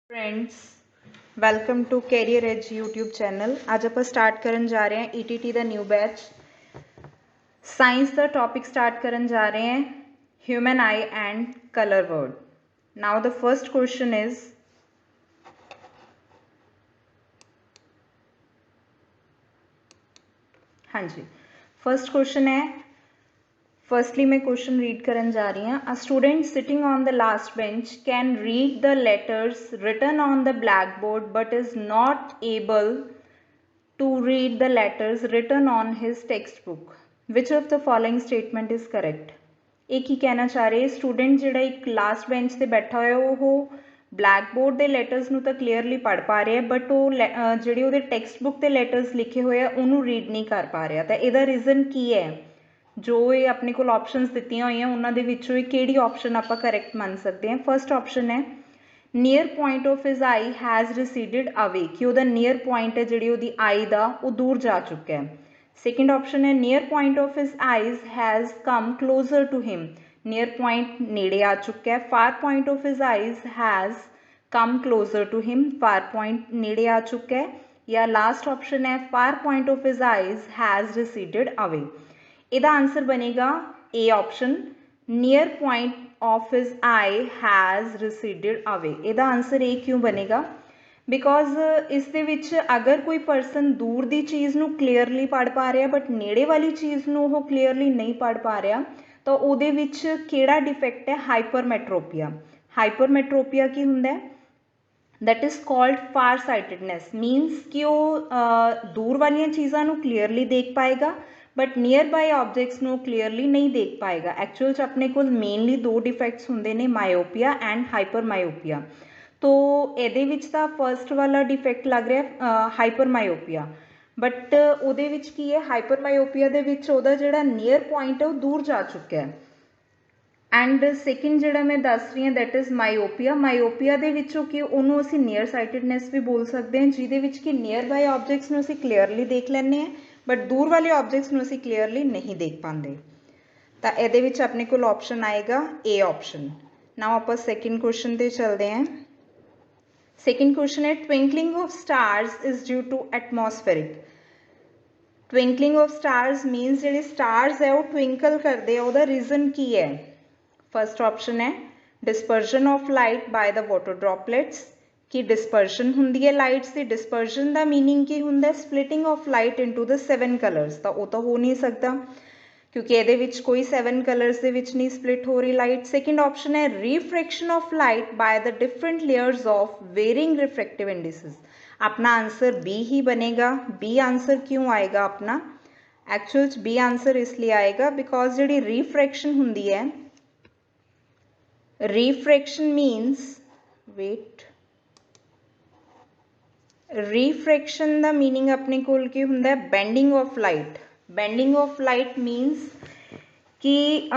Friends welcome to career edge YouTube channel. अज आप start करन जा रहे हैं ईटीटी का न्यू बैच। साइंस का टॉपिक स्टार्ट करन जा रहे हैं human eye and colour world. Now the first question is हाँ जी, फर्स्ट क्वेश्चन है। फर्स्टली मैं क्वेश्चन रीड करन जा रही हूँ। A student sitting on the last bench can read the letters written on the black board but is not able to read the letters written on his textbook. Which of the following statement is correct? एक ही कहना चाह रहे student जिहड़ा एक last bench से बैठा होया वो ब्लैक बोर्ड के लैटर्स नूं तां क्लीयरली पढ़ पा रहा है बट वो जिहड़े उहदे टैक्सट बुक के लैटर्स लिखे हुए हैं उन्होंने रीड नहीं कर पा रहा। तो इहदा रीजन की है? जो ये अपने को ऑप्शनस दित्तियां होई उन्हां दे विचों किहड़ी ऑप्शन आपां करैक्ट मान सकते हैं? फर्स्ट ऑप्शन है near point of his eye has receded away, कि वह नीयर पॉइंट है जी वो आई का वो दूर जा चुका है। सेकेंड ऑप्शन है near point of his eyes has come closer to him, near point नेड़े आ चुका है। Far point of his eyes has come closer to him, far point नेड़े आ चुका है। या लास्ट ऑप्शन है far point of his eyes has receded away. इसका आंसर बनेगा A option, near point of his eye has receded away. इसका answer A क्यों बनेगा? बिकॉज इस दे विच अगर कोई परसन दूर की चीज़ नूं क्लीयरली पढ़ पा रहा बट नेड़े वाली चीज़ नूं वो क्लीयरली नहीं पढ़ पा रहा तो उहदे विच किहड़ा डिफेक्ट है? हाइपरमैट्रोपिया। हाइपरमैट्रोपिया की हुंदा है? That is called far sightedness. Means कि वो दूर वाली चीज़ों को क्लीयरली देख पाएगा बट नीयर बाय ऑब्जेक्ट्स को क्लीयरली नहीं देख पाएगा। एक्चुअल च अपने को मेनली दो डिफेक्ट्स होंगे ने, मायोपिया एंड हाइपर मायोपिया। तो ये फर्स्ट वाला डिफेक्ट लग रहा हाइपर मायोपिया बट उहदे विच की है हाइपर मायोपिया दे विच उहदा जिहड़ा नीयर पॉइंट है वो दूर जा चुका है। एंड सैकेंड जिहड़ा मैं दस रही हूँ दैट इज़ मायोपिया। मायोपिया दे विचों कि उन्होंने असीं नीयर साइटेडनैस भी बोल सकते हैं जिहदे विच कि नीयर बाय ऑब्जेक्ट्स नूं असीं क्लीयरली देख लैंदे हैं बट दूर वाले ऑब्जेक्ट्स नूं असीं क्लीयरली नहीं देख पाते। तो इहदे विच अपने कोल ऑप्शन आएगा ए ऑप्शन। नाउ आपां सैकेंड क्वेश्चन ते चलते हैं। सैकेंड क्वेश्चन है twinkling of stars is due to atmospheric. Twinkling of stars means जिहड़े स्टार्स है वो ट्विंकल करते हैं, उहदा रीजन की है? फर्स्ट ऑप्शन है dispersion of light by the water droplets, कि डिस्पर्जन हुंदी है लाइट्स की। डिस्पर्जन का मीनिंग की हुंदा? Splitting of light into the 7 colours. तो वो तो हो नहीं सकता क्योंकि ये कोई 7 कलर्स दे विच नहीं स्प्लिट हो रही लाइट। सेकेंड ऑप्शन है refraction of light by the different layers of varying refractive indices. अपना आंसर बी ही बनेगा। बी आंसर क्यों आएगा अपना? एक्चुअल बी आंसर इसलिए आएगा बिकॉज जी रिफ्रैक्शन हुंदी है, रिफ्रैक्शन मीन्स वेट, रिफ्रैक्शन का मीनिंग अपने कोल की हुंदा है bending of light. Bending of light मीनस कि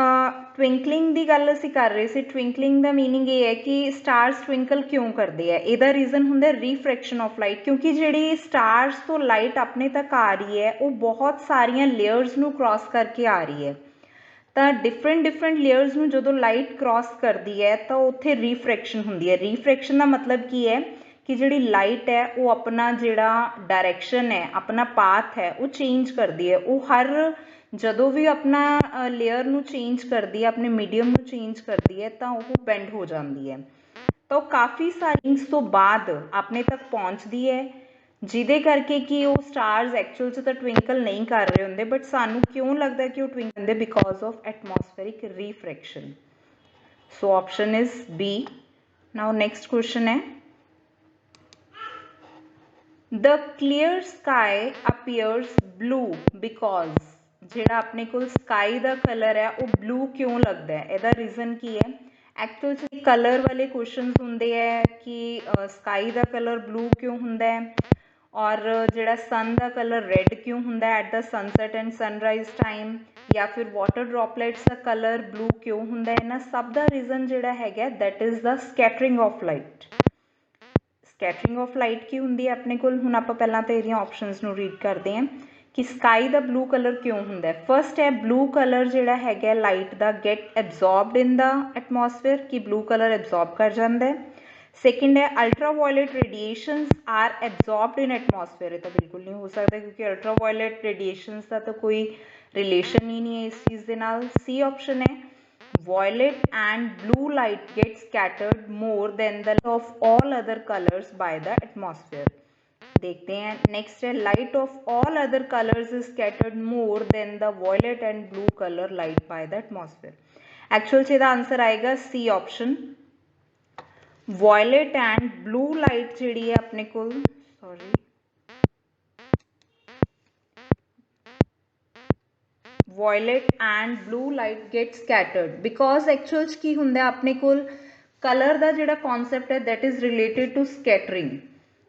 ट्विंकलिंग की गल असीं कर रहे थे। ट्विंकलिंग का मीनिंग ये है कि स्टार्स ट्विंकल क्यों करते हैं। इसका रीजन हुंदा रिफ्रैक्शन ऑफ लाइट, क्योंकि जी स्टार्स तो लाइट अपने तक आ रही है वो बहुत सारिया लेयर्स नूं क्रॉस करके आ रही है। तो डिफरेंट डिफरेंट लेयर्स नूं जदों लाइट क्रॉस करती है तो उत्थे रिफ्रैक्शन हुंदी है। रिफ्रैक्शन का मतलब की है कि जी लाइट है वो अपना जिहड़ा डायरैक्शन है, अपना पाथ है वो चेंज करती है। वो हर जदों भी अपना लेयर नूं चेंज करती है, अपने मीडियम नूं चेंज करती है तो वो बेंड हो जाती है। तो काफ़ी सारी तो बाद अपने तक पहुँचती है जिदे करके कि वो स्टार्स एक्चुअल च तो ट्विंकल नहीं कर रहे होंगे बट सानू क्यों लगता है कि वो ट्विंकल होंगे? Because of atmospheric refraction. So option is B. Now next question है the clear sky appears blue because. जिहड़ा अपने को स्काई का कलर है वो ब्लू क्यों लगता है? इसका रीजन की है? एक्चुअल कलर वाले क्वेश्चन होंगे है कि स्काई का कलर ब्लू क्यों होंदा है और जिहड़ा सन का कलर रेड क्यों होंदा है at the sunset and sunrise time, या फिर वाटर ड्रॉपलेट्स का कलर ब्लू क्यों होंदा है। इन्हां सब का रीजन जिहड़ा हैगा that is the scattering of light. Scattering of light की होंदी है अपने कोल। हुण आपां पहलां तां इहदीआं ऑप्शनस नूं रीड करते हैं कि स्काई का ब्लू कलर क्यों होंदा है। फर्स्ट है ब्लू कलर जिहड़ा हैगा लाइट का get absorbed in the atmosphere, कि ब्लू कलर एब्जॉर्ब कर जाता है। सेकेंड है ultraviolet radiations are absorbed in atmosphere, तो बिल्कुल नहीं हो सकता क्योंकि अल्ट्रावायलेट रेडिएशंस का तो कोई रिलेशन ही नहीं है इस चीज़ के नाल। सी ऑप्शन है violet and blue light get scattered more than the of all other colors by the atmosphere। देखते हैं नेक्स्ट है light of all other colours is scattered more than the violet and blue colour light by the atmosphere. Actual से answer आएगा C option, violet and blue light जी है अपने को sorry violet and blue light get scattered because actual की होंगे अपने को कलर का जोड़ा कॉन्सैप्ट है that is related to scattering.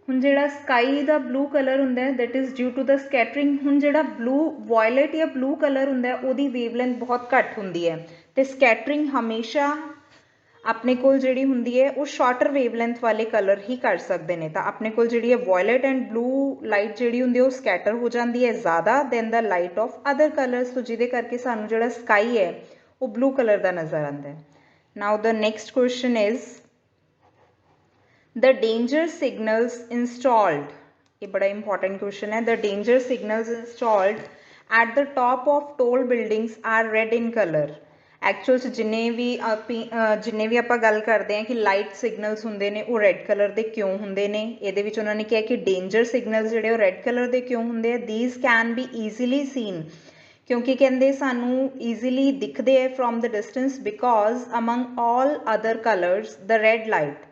ਹੁਣ ਜਿਹੜਾ ਸਕਾਈ ਦਾ ਬਲੂ ਕਲਰ ਹੁੰਦਾ ਹੈ that is due to the scattering. ਹੁਣ ਜਿਹੜਾ ਬਲੂ ਵਾਇਲਟ ਜਾਂ ਬਲੂ ਕਲਰ ਹੁੰਦਾ ਹੈ ਉਹਦੀ ਵੇਵਲੈਂਥ ਬਹੁਤ ਘੱਟ ਹੁੰਦੀ ਹੈ ਤੇ ਸਕੈਟਰਿੰਗ ਹਮੇਸ਼ਾ ਆਪਣੇ ਕੋਲ ਜਿਹੜੀ ਹੁੰਦੀ ਹੈ ਉਹ ਸ਼ਾਰਟਰ ਵੇਵਲੈਂਥ ਵਾਲੇ ਕਲਰ ਹੀ ਕਰ ਸਕਦੇ ਨੇ। ਤਾਂ ਆਪਣੇ ਕੋਲ ਜਿਹੜੀ ਹੈ ਵਾਇਲਟ ਐਂਡ ਬਲੂ ਲਾਈਟ ਜਿਹੜੀ ਹੁੰਦੀ ਹੈ ਉਹ ਸਕੈਟਰ ਹੋ ਜਾਂਦੀ ਹੈ ਜ਼ਿਆਦਾ than the light of other colours, ਤੋਂ ਜਿਹਦੇ ਕਰਕੇ ਸਾਨੂੰ ਜਿਹੜਾ ਸਕਾਈ ਹੈ ਉਹ ਬਲੂ ਕਲਰ ਦਾ ਨਜ਼ਰ ਆਉਂਦਾ ਹੈ। Now the next question is the danger signals installed, ये बड़ा important question है। the danger signals installed at the top of tall buildings are red in color। Actual जिन्ने भी ਆਪਾਂ ਗੱਲ ਕਰਦੇ हैं कि लाइट सिग्नल्स ਹੁੰਦੇ ਨੇ ਉਹ ਰੈੱਡ ਕਲਰ ਦੇ ਕਿਉਂ ਹੁੰਦੇ ਨੇ, ਇਹਦੇ ਵਿੱਚ ਉਹਨਾਂ ਨੇ ਕਿਹਾ ਕਿ ਡੇਂਜਰ ਸਿਗਨਲਸ ਜਿਹੜੇ ਉਹ ਰੈੱਡ ਕਲਰ ਦੇ ਕਿਉਂ ਹੁੰਦੇ ਆ। these can be easily seen, ਕਿਉਂਕਿ ਕਹਿੰਦੇ ਸਾਨੂੰ ਈਜ਼ੀਲੀ ਦਿਖਦੇ ਹੈ from the distance because among all other colors the red light,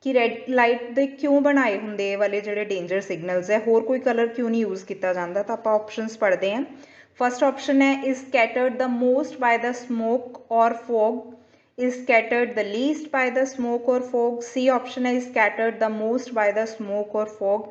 कि रैड लाइट ਦੇ क्यों बनाए होंगे ये वाले ਜਿਹੜੇ डेंजर सिग्नल्स है, होर कोई कलर क्यों नहीं यूज़ किया जाता। तो आप ऑप्शंस पढ़ते हैं। फर्स्ट ऑप्शन है is scattered the most by the smoke और fog, is scattered the least by the smoke और फॉग। सी ऑप्शन है scattered the most by the smoke और फॉग।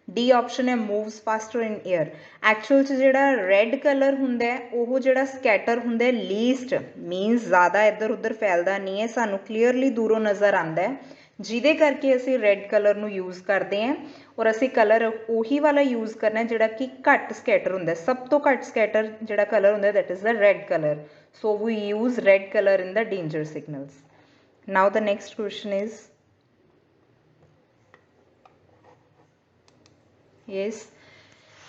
डी ऑप्शन है moves faster in air. Actual ਜਿਹੜਾ red colour ਹੁੰਦਾ ਉਹ ਜਿਹੜਾ ਸਕੈਟਰ ਹੁੰਦਾ ਲੀਸਟ ਮੀਨਸ ज़्यादा इधर उधर फैलता नहीं है, ਸਾਨੂੰ क्लीयरली दूरों नज़र आता है, ਜਿਹਦੇ ਕਰਕੇ ਅਸੀਂ ਰੈੱਡ ਕਲਰ ਨੂੰ ਯੂਜ਼ ਕਰਦੇ ਹਾਂ ਔਰ ਅਸੀਂ ਕਲਰ ਉਹੀ ਵਾਲਾ ਯੂਜ਼ ਕਰਨਾ ਜਿਹੜਾ ਕਿ ਘੱਟ ਸਕੈਟਰ ਹੁੰਦਾ। ਸਭ ਤੋਂ ਘੱਟ ਸਕੈਟਰ ਜਿਹੜਾ ਕਲਰ ਹੁੰਦਾ that is the red colour, so we use red colour in the danger signals. Now the next question is yes,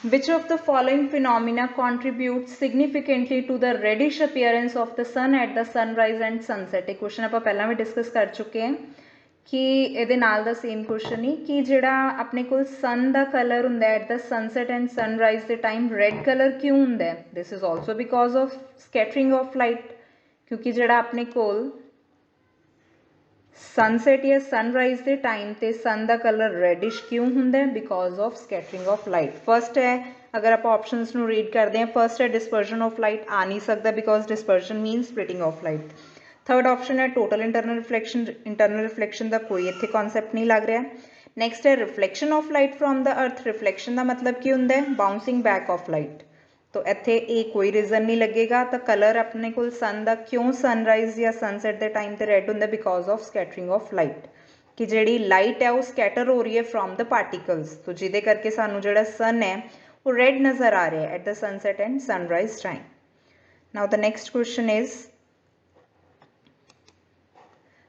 which of the following phenomena contributes significantly to the reddish appearance of the sun at the sunrise and sunset। ਇਹ question ਆਪਾਂ ਪਹਿਲਾਂ ਵੀ discuss कर चुके हैं कि ਇਹਦੇ ਨਾਲ ਦਾ same question ही कि ਜਿਹੜਾ ਆਪਣੇ ਕੋਲ सन ਦਾ कलर ਹੁੰਦਾ at the sunset and sunrise ਦੇ टाइम रेड कलर क्यों ਹੁੰਦਾ है। This is also because of scattering of light, क्योंकि ਜਿਹੜਾ ਆਪਣੇ ਕੋਲ सनसैट या सनराइज के टाइम ते सन का कलर रेडिश क्यों होंगे because of scattering of light. First है अगर आप ऑप्शंस ਨੂੰ रीड करते हैं, फर्स्ट है डिस्पर्जन ऑफ लाइट, आ नहीं सकता because dispersion mean splitting of light. Third option है टोटल इंटरनल रिफ्लैक्शन का कोई इत्थे कॉन्सैप्ट नहीं लग रहा। नैक्सट है reflection of light from the earth, reflection का मतलब की होंगे बाउंसिंग बैक ऑफ लाइट, तो इत्थे ये कोई रीजन नहीं लगेगा। तो कलर अपने को सन का क्यों सनराइज या सनसैट के टाइम पर रेड होंगे because of scattering of light, कि जी लाइट है वो ਸਕੈਟਰ हो रही है फ्रॉम द पार्टिकल्स, तो जिदे करके सानू जो सन है वो रेड नज़र आ रहा है at the sunset and sunrise time. Now the next question is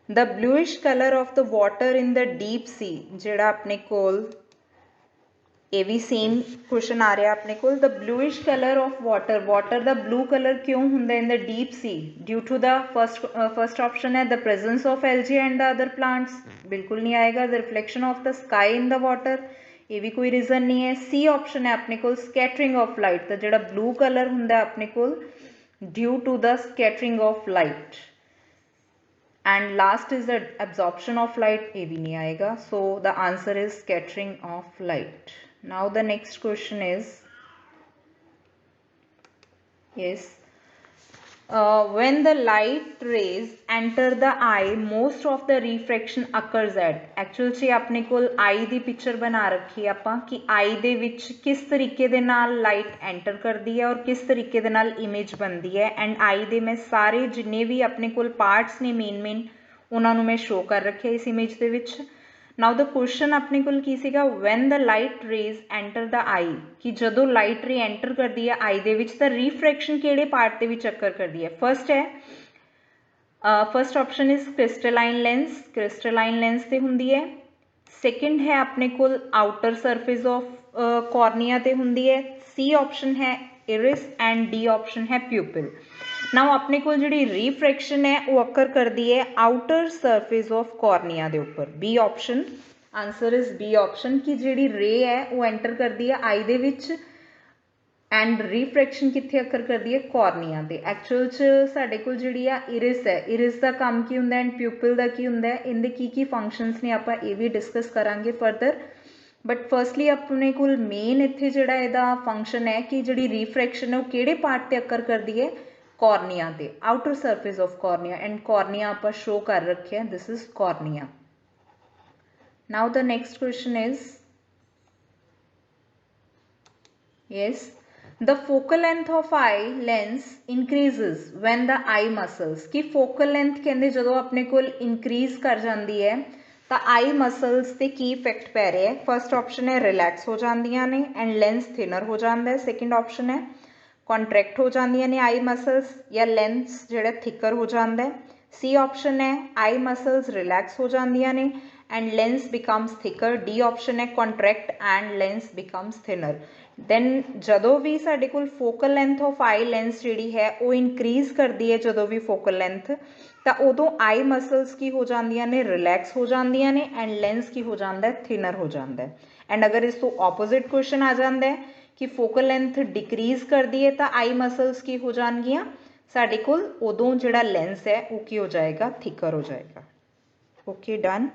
the bluish colour of the water in the deep सी, जोड़ा अपने कोल ये भी सेम क्वेश्चन आ रहा है अपने को। The bluish colour of water, water the blue colour क्यों होंगे in the deep sea, due to the first option है the presence of algae and the other plants, बिल्कुल नहीं आएगा। The reflection of the sky in the water, ये भी कोई reason नहीं है। सी ऑप्शन है अपने को ਸਕੈਟਰਿੰਗ ऑफ लाइट, तो जो ब्लू कलर होंगे अपने को due to the scattering of light. And last is the absorption of light, ये भी नहीं आएगा, so the answer is scattering of light. Now the next question is yes, when the light rays enter the eye most of the refraction occurs at, actually जी अपने कोल आई दी picture बना रखी है आपां कि आई दे विच किस तरीके दे नाल लाइट एंटर करती है और किस तरीके दे नाल इमेज बनती है। एंड आई दे मैं सारे जिन्ने भी अपने कोल पार्ट्स ने मेन उन्होंने मैं शो कर रखे इस इमेज दे विच। नाउ द क्वेश्चन अपने को की सीगा when the light rays enter the eye, कि जदों लाइट रे एंटर करती है आई दे विच तो रिफ्रैक्शन किहड़े पार्ट दे विच अकर करती है। फर्स्ट है first option is crystalline lens ते हुंदी है। सेकंड है अपने कोल आउटर सरफेस ऑफ कॉर्निया ते हुंदी है। सी ऑप्शन है इरिस एंड डी ऑप्शन है प्यूपिल। नाउ अपने कोल जिहड़ी रिफ्रैक्शन है वो अकर करदी है आउटर सरफेस ऑफ कॉर्निया दे उपर। B option, answer is B option कि जिहड़ी रे है वो एंटर करदी है आई दे विच एंड रिफ्रैक्शन कित्थे अकर करदी है कॉर्निया ते। एक्चुअल च साडे कोल जिहड़ी आ इरिस है, इरिस दा काम की हुंदा है एंड प्यूपिल दा की हुंदा है, इनदे की फंक्शनस ने आपां ये भी डिस्कस करांगे फर्दर। बट फर्स्टली अपने कोल मेन इत्थे जिहड़ा इहदा फंक्शन है कि जिहड़ी रिफ्रैक्शन है वो किहड़े पार्ट ते अकर करदी है कॉर्निया ते, outer surface of cornea, and cornea आपां शो कर रखे हैं, this is cornea. Now the next question is yes, the focal length of eye lens increases when the eye muscles की focal length कहंदे जदों अपने कोल increase कर जांदी है ਤਾਂ आई मसल्स ते की इफेक्ट पै रहा है। फर्स्ट ऑप्शन है रिलैक्स हो जांदियां ने एंड लेंस थिनर हो जाता है। सेकंड ऑप्शन है कॉन्ट्रैक्ट हो जांदियां ने आई मसल्स या लेंस जिहड़ा थिकर हो जाता है। सी ऑप्शन है आई मसल्स रिलैक्स हो जांदियां ने and lens becomes thicker. D option है contract and lens becomes thinner. Then जदों भी साडे कोल focal length of eye lens जिहड़ी है वो इनक्रीज करती है जदों भी फोकल लेंथ, तो उदों आई मसल्स की हो जांदियां ने रिलैक्स हो जांदियां ने एंड लेंस की हो जाता है थिनर हो जाता है। एंड अगर इस तो ऑपोजिट क्वेश्चन आ जाता है कि फोकल लेंथ डिक्रीज करती है तो आई मसल्स की हो जाएगियां साडे कोल, उदों जिहड़ा लेंस है वो की हो जाएगा थिकर हो जाएगा। Okay done.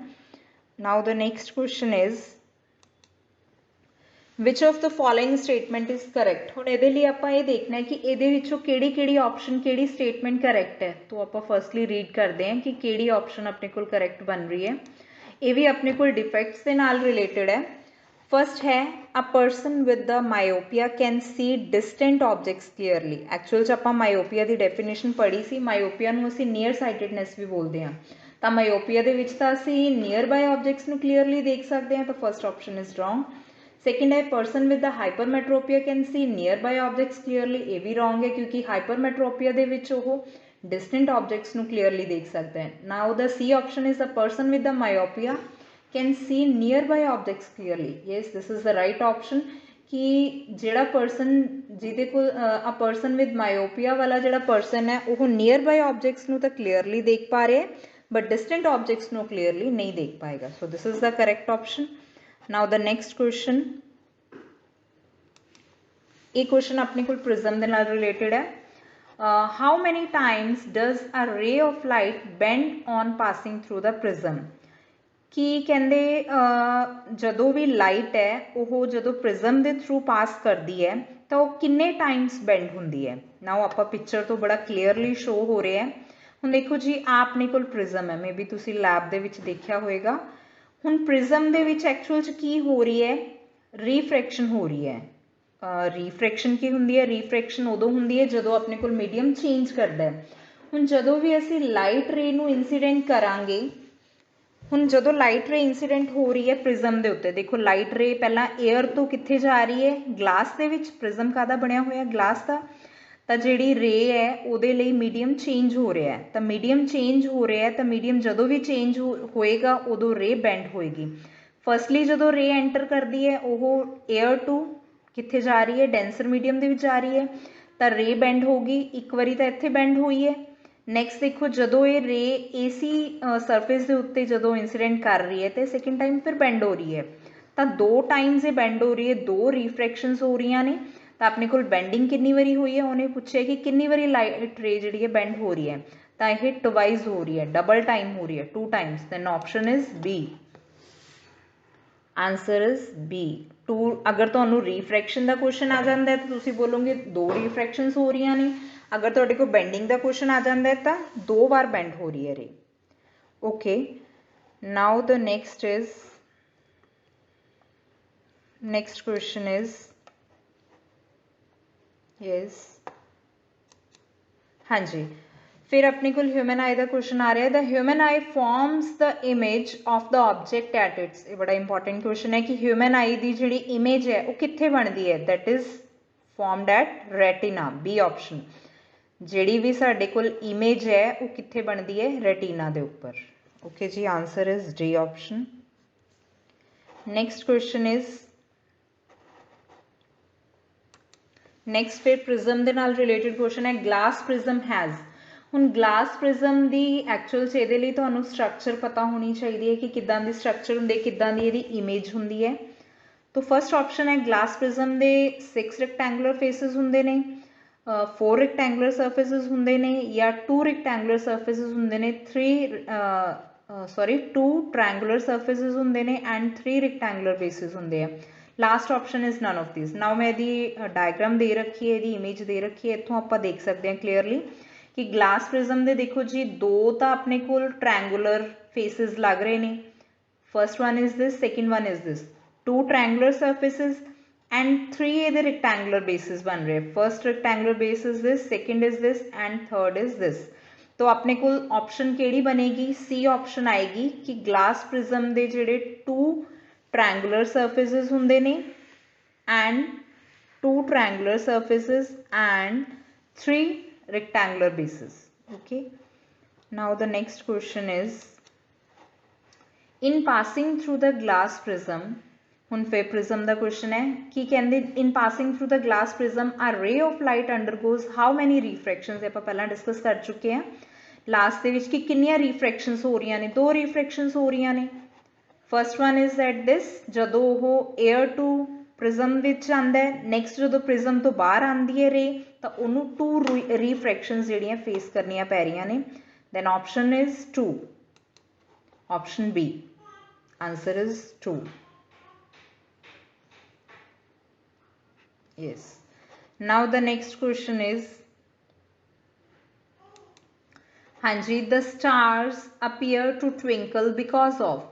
Now the next question is which of the following statement is correct. हुण इहदे लई आपां ये देखना है कि इहदे विचों किहड़ी ऑप्शन किहड़ी स्टेटमेंट करेक्ट है। तो आपां फर्स्टली रीड करते हैं कि किहड़ी ऑप्शन अपने कोल करेक्ट बन रही है। ये भी अपने कोल डिफेक्ट्स के नाल रिलेटेड है। फर्स्ट है a person with the myopia can see distant objects clearly. Actual च आपां मायोपिया की डेफिनेशन पढ़ी सी, मायोपिया नूं असीं नीयर साइटेडनैस भी बोलते हैं। तो मायोपिया दे विच तां असीं नीयर बाय ऑब्जेक्ट्स नूं क्लीयरली देख सकते हैं, तो first option is wrong. Second है person with the hypermetropia can see near by objects clearly. ये भी रॉन्ग है क्योंकि हाइपरमेट्रोपिया दे विच वो डिस्टेंट ऑब्जेक्ट्स नूं क्लीयरली देख सकते हैं। Now the C option is the person with the myopia can see near by objects clearly. Yes, this is the right option कि जिहड़ा पर्सन जिहदे कोल अ पर्सन विद मायोपिया वाला जिहड़ा पर्सन है वो नियर बाय ऑब्जेक्ट्स नूं तां क्लीयरली देख पा रहे हैं बट डिस्टेंट ऑब्जेक्ट्स नूं क्लीयरली नहीं देख पाएगा। So this is the correct option. Now the next question, ये क्वेश्चन अपने को प्रिज्म के नाल रिलेटेड है। How many times does a रे of light bend on passing through the prism. कि कहते जदों भी लाइट है वो जदों प्रिज्म के थ्रू पास करती है तो वो किन्ने टाइम्स बेंड होंदी है। नाउ आपां पिक्चर तो बड़ा क्लीयरली शो हो रहा है। हुण देखो जी आ अपने कोल प्रिज्म है, मे बी तुसीं लैब दे विच देखिया होएगा। हुण प्रिज्म दे विच एक्चुअल च की हो रही है, रिफ्रैक्शन हो रही है। रिफ्रैक्शन की हुंदी है, रिफ्रैक्शन उदों हुंदी है जदों अपने कोल मीडियम चेंज करदा है। हुण जदों भी असीं लाइट रे नूं इंसीडेंट करांगे, हुण जदों लाइट रे इंसीडेंट हो रही है प्रिज्म दे उत्ते, देखो लाइट रे पहला एयर तो कित्थे जा रही है, ग्लास दे विच। प्रिज्म काहदा बनिया होया, ग्लास दा। तो जिहड़ी रे है उहदे लई मीडियम चेंज हो रहा है, तो मीडियम चेंज हो रहा है तो मीडियम जदों भी चेंज होएगा उदों रे बेंड होएगी। फर्स्टली जदों रे एंटर करती है वो एयर टू कित्थे जा रही है, डेंसर मीडियम दे विच जा रही है, तो रे बेंड होगी। एक बारी तो इत्थे बेंड हुई है। नैक्सट देखो जदों ये रे एसी सरफेस के उत्ते जदों इंसीडेंट कर रही है तो सेकेंड टाइम फिर बेंड हो रही है। तो दो टाइम्स ये बेंड हो रही है, दो रिफ्रैक्शनस हो रही ने। तो अपने को बेंडिंग कितनी बारी हुई है, उन्हें पूछे कि कितनी बारी लाइट रे जी बेंड हो रही है, तो यह ट्वाइस हो रही है, डबल टाइम हो रही है, 2 times. Then option is B, answer is B 2। अगर तो रिफ्रैक्शन का क्वेश्चन आ जाता है तो तुम बोलोगे 2 रिफ्रैक्शनस हो रही ने। अगर तुहाडे कोल बेंडिंग का क्वेश्चन आ जाता है तो 2 बार बेंड हो रही है रे। Okay, now the next question is yes, हाँ जी, फिर अपने को ह्यूमन आई का क्वेश्चन आ रहा है। The human I forms the image of the object at its. ये बड़ा इंपॉर्टेंट क्वेश्चन है कि ह्यूमन आई की जी इमेज है वो कित्थे बनती है, that is formed at retina. B option. ਜਿਹੜੀ ਵੀ ਸਾਡੇ ਕੋਲ ਇਮੇਜ है वो कित्थे बनती है रेटिना के उपर ओके जी answer is D option next question is next फिर प्रिज्म के नाल रिलेटेड क्वेश्चन है ग्लास प्रिज्म हैज़ हुण ग्लास प्रिज्म की एक्चुअल च इहदे लई तुहानूं स्ट्रक्चर पता होनी चाहिए कि किदां दी स्ट्रक्चर हुंदी किदां दी इहदी इमेज हुंदी है तो फर्स्ट ऑप्शन है ग्लास प्रिज्म के 6 रैक्टेंगुलर फेसिस हुंदे ने 4 रैक्टेंगुलर सर्फेसिस होंगे ने या 2 रैक्टेंगुलर सर्फेसिस होंगे ने 2 ट्रायंगुलर सर्फेसिस होंगे ने एंड 3 रैक्टेंगुलर बेसिस होंगे हैं last option is none of this now मैं यदि डायग्राम दे रखी है यदि इमेज दे रखी है इतों आप देख सकते हैं क्लीयरली कि ग्लास प्रिज्म के देखो जी दो तो अपने को ट्रायंगुलर फेसिस लग रहे हैं first one is this second one is this 2 triangular surfaces and 3 इधर rectangular bases बन रहे हैं first rectangular base is this second is this and third is this तो अपने को ऑप्शन केड़ी बनेगी सी ऑप्शन आएगी कि ग्लास प्रिज्म दे जेडे 2 ट्रायंगुलर सर्फेसिस हुंदे ने and 2 triangular surfaces and 3 rectangular bases okay now the next question is in passing through the glass prism हुण फिर प्रिज्म का क्वेश्चन है कि कहते in passing through the glass prism a ray of light undergoes how many refractions आप पहला discuss कर चुके हैं लास्ट के कि कितनियां रिफ्रैक्शंस हो रही ने 2 रिफ्रैक्शंस हो रही ने first one is at this जदों वो एयर टू प्रिज्म विच आंदा है नैक्सट जो प्रिज्म तो बाहर आती है रे तो उन्होंने 2 रिफ्रैक्शंस जिहड़ियां फेस करनियां पै रही ने then option is 2 option B answer is 2 yes now the next question is हाँ जी the stars appear to twinkle because of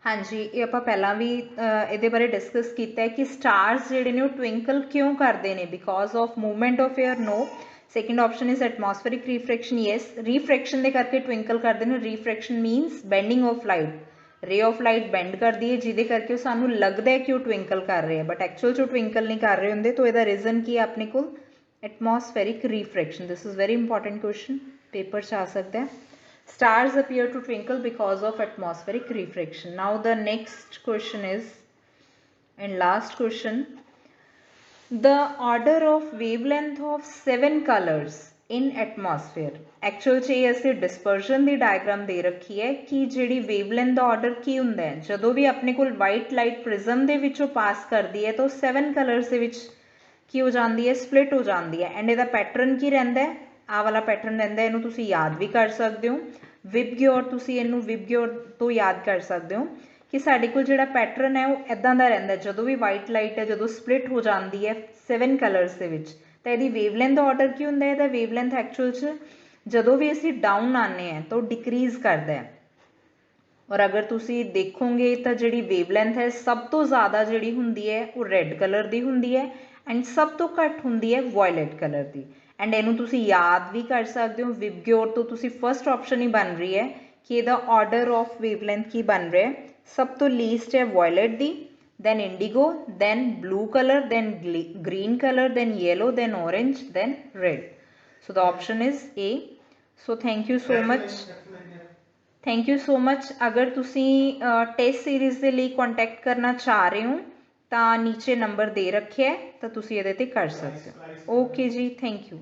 हाँ जी ये आप पहला भी इहदे बारे डिस्कस किया है कि स्टार्स जिहड़े ने ट्विंकल क्यों करते हैं because of movement of air no second option is atmospheric refraction yes refraction के करके ट्विंकल करते हैं refraction means bending of light ray of light bend कर दी है जिदे करके सानू लगता है कि वो ट्विंकल कर रहे हैं बट एक्चुअल जो ट्विंकल नहीं कर रहे होंगे तो यदा रीजन की है अपने को atmospheric refraction this is very important question paper च आ सकता है stars appear to twinkle because of atmospheric refraction now the next question is and last question the order of wavelength of 7 colours in atmosphere actual च असी dispersion की diagram दे रखी है कि जी वेवलेंथ का ऑर्डर की होंगे है जदों भी अपने को वाइट लाइट प्रिज्म के विचों पास करती है तो 7 कलर्स के की हो जाती है स्प्लिट हो जाती है एंड यदा पैटर्न की रहिंदा है आ वाला पैटर्न रहिंदा है इहनूं तुसीं याद भी कर सकते हो विबग्योर तुसीं इहनूं विबग्योर तो याद कर सकते हो कि साडे कोल जिहड़ा पैटर्न है वो इदां दा रहिंदा है जदों भी वाइट लाइट है जदों स्प्लिट हो जाती है 7 कलर्स के विच तो यदि वेवलेंथ का ऑर्डर की होंगे है वेवलेंथ एक्चुअल च जदों भी असी डाउन आने हैं तो डिक्रीज करता है और अगर तुसी देखोगे तो जी वेवलेंथ है सब तो ज़्यादा जी होंगी है वो रेड कलर की होंगी है एंड सब तो घट होंगी है वायलेट कलर की एंड इनू तुसी याद भी कर सकते हो विबग्योर तो तुसी फर्स्ट ऑप्शन ही बन रही है कि यदा ऑर्डर ऑफ वेवलेंथ की बन रहा है सब तो लीस्ट है violet the then indigo, then blue color, then green color, then yellow, then orange, then red. So the option is A. So thank you so much. Thank you so much. अगर तुसी test series के लिए contact करना चाह रहे हो तो नीचे नंबर दे रखे है तो तुसी ये कर सकते हो ओके जी थैंक यू